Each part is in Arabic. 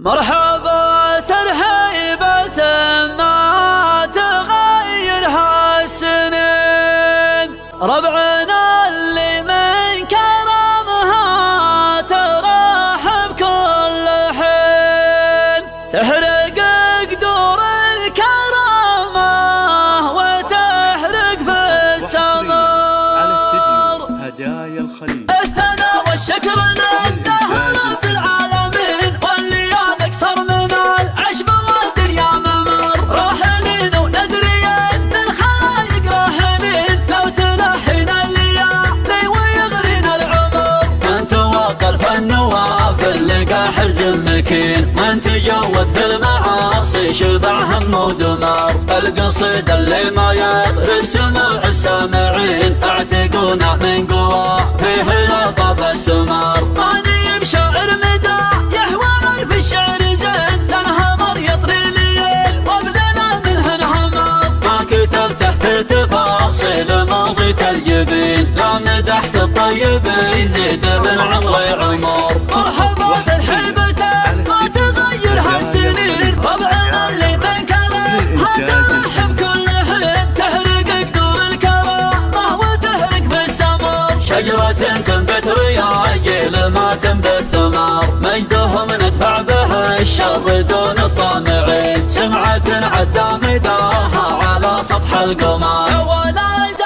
مرحبا ترحيبة ما تغيرها السنين، ربعنا اللي من كرمها ترحب كل حين، تحرق قدور الكرامة وتحرق في السمر. على استديو هدايا الخليل. الثناء والشكر لله رب العالمين، واللي نكسر من العشب والدنيا ممر، راحلين وندري ان الخلايق راحلين، لو تلحين الليالي ويغرينا العمر. من توقع الفن وافل لقى حرز مكين، من تجود في المعاصي شبع هم ودمار. القصيد اللي ما يضرب سمع السامعين، اعتقونا من قوى فيه لطب السمار. ماني بشاعر مدى يحوى عرف الشعر زين، لانهمر يطري الليل وابذل منه انهمر. ما كتبته في تفاصيل موضة الجبين، لا مدحت الطيب يزيد من عمري عمر. مرحبا ترحيبته ما تغيرها السنين، ربعنا اللي من كرمها ترحب كل حين، تحرق قدور الكرامة وتحرق بالسمر. شجرة تنبت ويا جيل ما تنبت ثمار، مجدهم ندفع به الشر دون الطامعين، سمعة عدى مداها على سطح القمر. يا ولد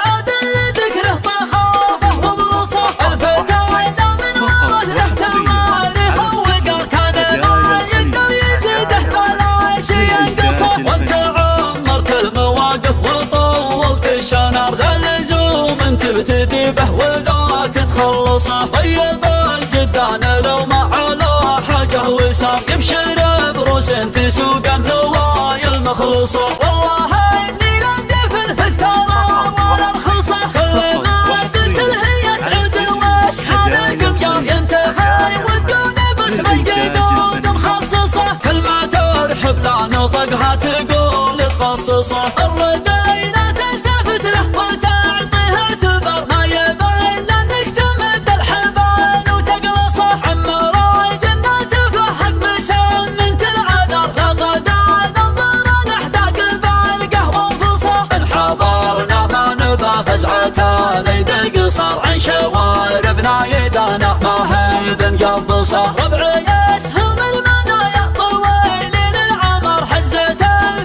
عادل ذكره طخافه وبرصه، الفتى وإلا من ورثه تواريخ وقار، كان ما يقدر يزيده بلا شي ينقصه. وانت عمرت المواقف وطولت الشنر، ذا اللزوم انت بتدي به وذاك تخلصه. طيب الجدان لو ما على حاجه وسام، يبشر بروس تسوق الثوايا المخلصه. والله اني لا اندفن في الثرى ولا رخصه، كل ما قلت له يسعد وش حالكم يا ينتهي، وتقولي باسم الجدود مخصصه. كل ما ترحب لا نطقها تقول تخصصه. الردينا تلتفت له وتعطيه اعتبار، ما يبين لانك تمد الحبال وتقلصه. عمر جنات فحق بسام من العذر، لقد ننظر الاحداق بالقهوه وفصه. ان حضرنا ما نبى فزعه ليد القصر، عن شواربنا يدانا ما هي بنقبصه. ربع يسهم المنايا طويلين العمر، حزة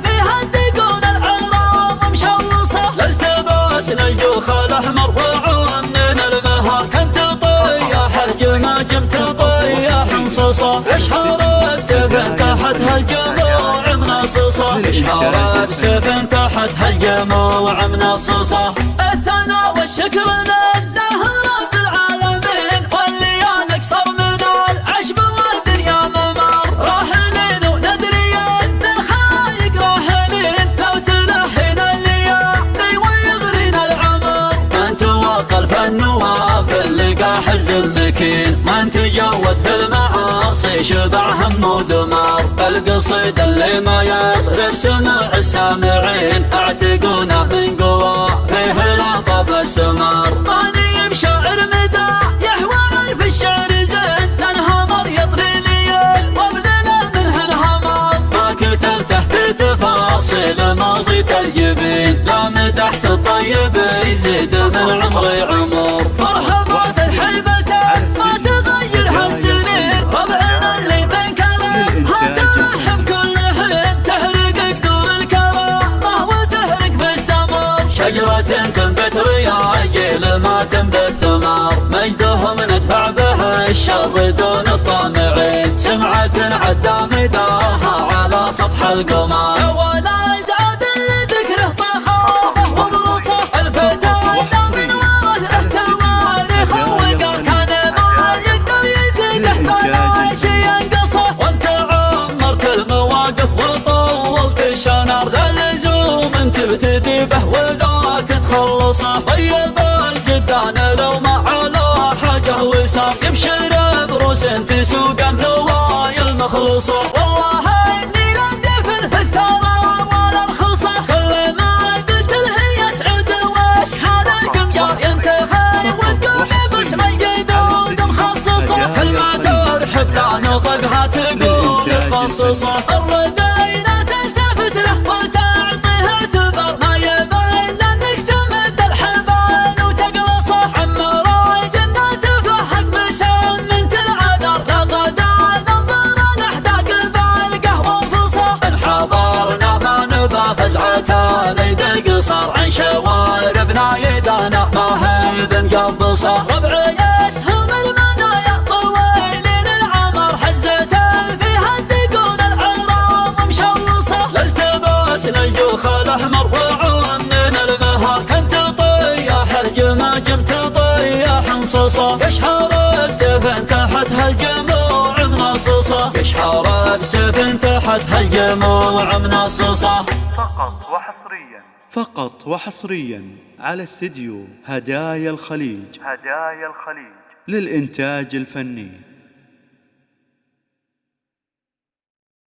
فيها تكون العراض مشوصه. لالتباس للجوخ الاحمر وعمنا المهار، كنت طياح الجماجم تطيح مصصه. اشهر بسيف تحتها الجموع منصصه، اشهر بسيف تحتها الجموع منصصه. الثناء والشكر لله رب العالمين، واللي نكسر من العشب والدنيا ممر، راحلين وندري ان الخلايق راحلين، لو تلحين الليالي ويغرينا العمر. من توقع الفن وافل لقى حرز مكين، من تجود في المعاصي شبع هم ودمار. القصيد اللي ما يضرب سمع السامعين، اعتقونا من قوى فيه لطب السمار. ماني بشاعر مدى يحوى عرف الشعر زين، لانهمر يطري الليل وابذل منه انهمر. ما كتبته في تفاصيل موضة الجبين، لا مدحت الطيب يزيد من عمري عمر. مرحبا ترحيبته ما تغيرها السنين، ربعنا اللي من كرمها ترحب كل حين، تحرق قدور الكرامة وتحرق بالسمر. شجرة تنبت ويا جيل ما تنبت ثمار، مجدهم ندفع به الشر دون الطامعين، سمعة عدى مداها على سطح القمر. يا ولد عادل ذكره طخافه وبرصه، الفتى وإلا من ورثه تواريخ وقار، كان ما يقدر يزيده بلا شي ينقصه. وانت عمرت المواقف وطولت الشنر، ذا اللزوم انت بتدي به وذاك تخلصه. طيب الجدان لو ما على حاجه وسام، يبشر بروس تسوق الثوايا المخلصه. والله اني لا اندفن في الثرى ولا رخصه، كل ما قلت له يسعد وش حالكم يا ينتهي، وتقولي باسم الجدود مخصصه. كل ما ترحب لا نطقها تقول منصصة. الردينا تلتفت له وتعطيه اعتبار، ما يبان لانك تمد الحبال وتقلصه. عمر الجنة تفحق بسمنة العذر، لغدا ننظر الاحداق بالقهوة انفصه. ان حضرنا ما نبى فزعة ليد قصر، عن شواربنا يدانا ما هي بنقبصه. ربع يسهم المنايا طويلين العمر، حزة فيها تكون العراض مشوصة. لالتباس الجوخ الاحمر وعون من المهر، كنت طياح الجماجم تطيح انصصة. يشهر بسيف تحتها الجموع منصصة، يشهر بسيف تحتها الجموع منصصة. فقط وحصريا على استديو هدايا الخليج للإنتاج الفني.